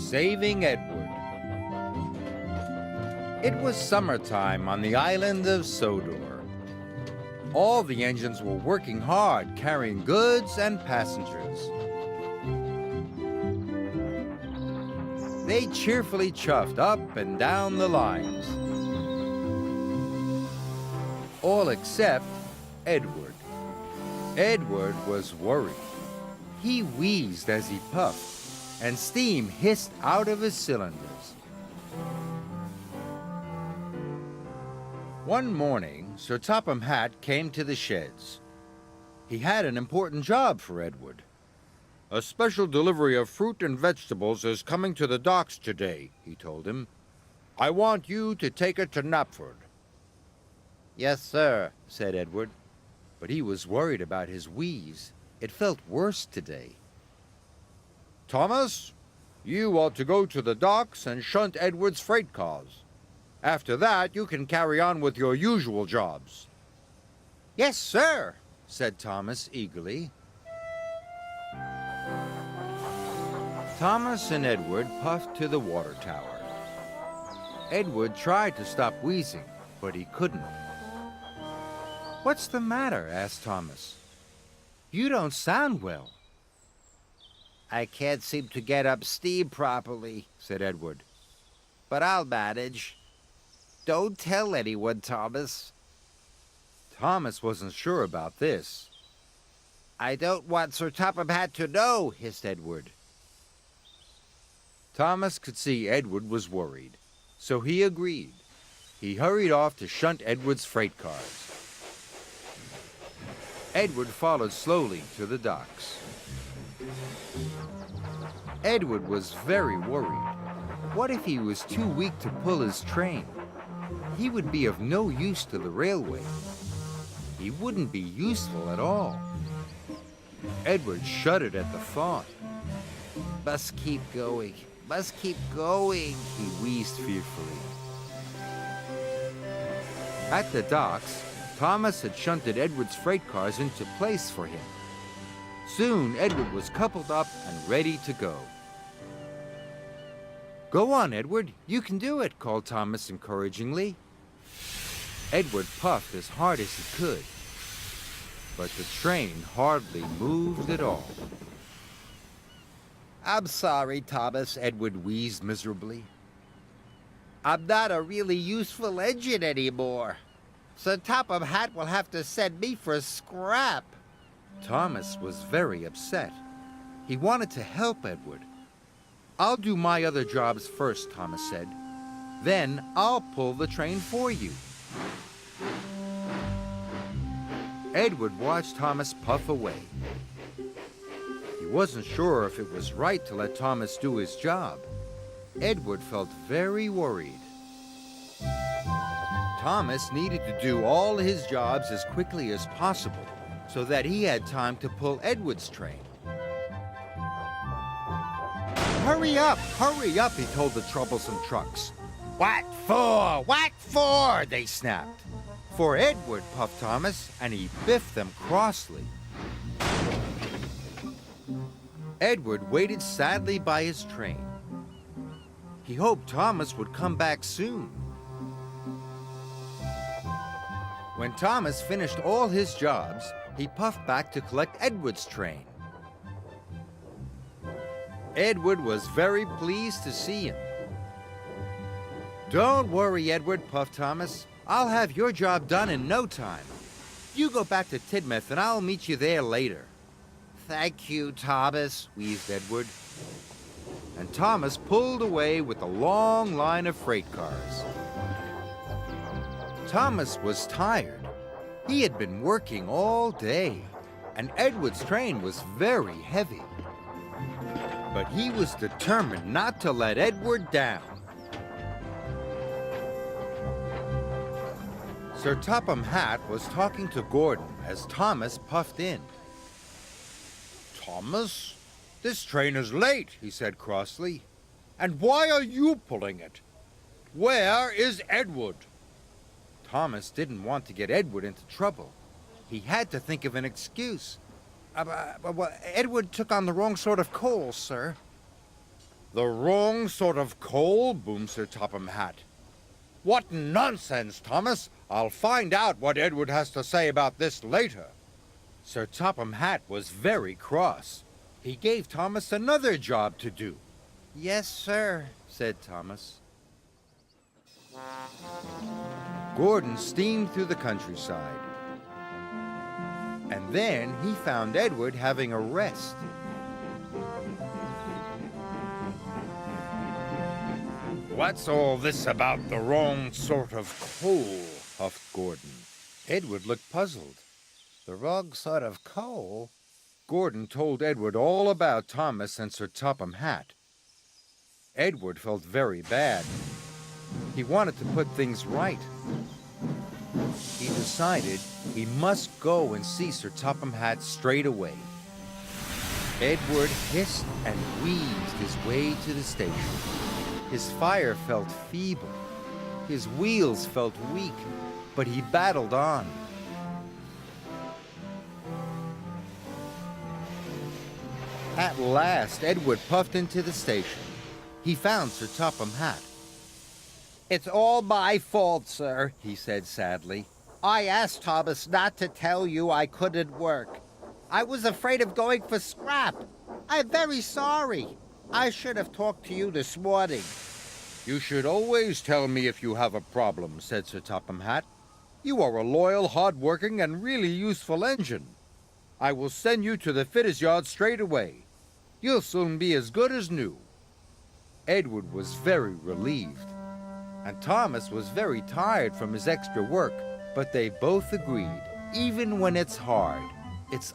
Saving Edward. It was summertime on the island of Sodor. All the engines were working hard, carrying goods and passengers. They cheerfully chuffed up and down the lines. All except Edward. Edward was worried. He wheezed as he puffed, and steam hissed out of his cylinders. One morning, Sir Topham Hatt came to the sheds. He had an important job for Edward. "A special delivery of fruit and vegetables is coming to the docks today," he told him. "I want you to take it to Knapford." "Yes, sir," said Edward, but he was worried about his wheeze. It felt worse today. "Thomas, you ought to go to the docks and shunt Edward's freight cars. After that, you can carry on with your usual jobs." "Yes, sir," said Thomas eagerly. Thomas and Edward puffed to the water tower. Edward tried to stop wheezing, but he couldn't. "What's the matter?" asked Thomas. "You don't sound well." "I can't seem to get up steam properly," said Edward. "But I'll manage. Don't tell anyone, Thomas." Thomas wasn't sure about this. "I don't want Sir Topham Hatt to know," hissed Edward. Thomas could see Edward was worried, so he agreed. He hurried off to shunt Edward's freight cars. Edward followed slowly to the docks. Edward was very worried. What if he was too weak to pull his train? He would be of no use to the railway. He wouldn't be useful at all. Edward shuddered at the thought. "Must keep going, must keep going," he wheezed fearfully. At the docks, Thomas had shunted Edward's freight cars into place for him. Soon, Edward was coupled up and ready to go. "Go on, Edward, you can do it," called Thomas encouragingly. Edward puffed as hard as he could, but the train hardly moved at all. "I'm sorry, Thomas," Edward wheezed miserably. "I'm not a really useful engine anymore. Sir Topham Hatt will have to send me for scrap." Thomas was very upset. He wanted to help Edward. "I'll do my other jobs first," Thomas said. "Then I'll pull the train for you." Edward watched Thomas puff away. He wasn't sure if it was right to let Thomas do his job. Edward felt very worried. Thomas needed to do all his jobs as quickly as possible so that he had time to pull Edward's train. Hurry up, he told the troublesome trucks. "What for? What for?" they snapped. "For Edward," puffed Thomas, and he biffed them crossly. Edward waited sadly by his train. He hoped Thomas would come back soon. When Thomas finished all his jobs, he puffed back to collect Edward's train. Edward was very pleased to see him. "Don't worry, Edward," puffed Thomas. "I'll have your job done in no time. You go back to Tidmouth and I'll meet you there later." "Thank you, Thomas," wheezed Edward. And Thomas pulled away with a long line of freight cars. Thomas was tired. He had been working all day, and Edward's train was very heavy. But he was determined not to let Edward down. Sir Topham Hatt was talking to Gordon as Thomas puffed in. "Thomas, this train is late," he said crossly. "And why are you pulling it? Where is Edward?" Thomas didn't want to get Edward into trouble. He had to think of an excuse. Edward took on the wrong sort of coal, sir." The wrong sort of coal, boomed Sir Topham Hatt. What nonsense, Thomas! I'll find out what Edward has to say about this later. Sir Topham Hatt was very cross. He gave Thomas another job to do. Yes, sir, said Thomas. Gordon steamed through the countryside. And then he found Edward having a rest. What's all this about the wrong sort of coal? Huffed Gordon. Edward looked puzzled. The wrong sort of coal? Gordon told Edward all about Thomas and Sir Topham Hatt. Edward felt very bad. He wanted to put things right. He decided he must go and see Sir Topham Hatt straight away. Edward hissed and wheezed his way to the station. His fire felt feeble. His wheels felt weak, but he battled on. At last, Edward puffed into the station. He found Sir Topham Hatt. "It's all my fault, sir," he said sadly. "I asked Thomas not to tell you I couldn't work. I was afraid of going for scrap. I'm very sorry. I should have talked to you this morning." "You should always tell me if you have a problem," said Sir Topham Hatt. "You are a loyal, hard-working, and really useful engine. I will send you to the fitters' yard straight away. You'll soon be as good as new." Edward was very relieved, and Thomas was very tired from his extra work, but they both agreed, even when it's hard, it's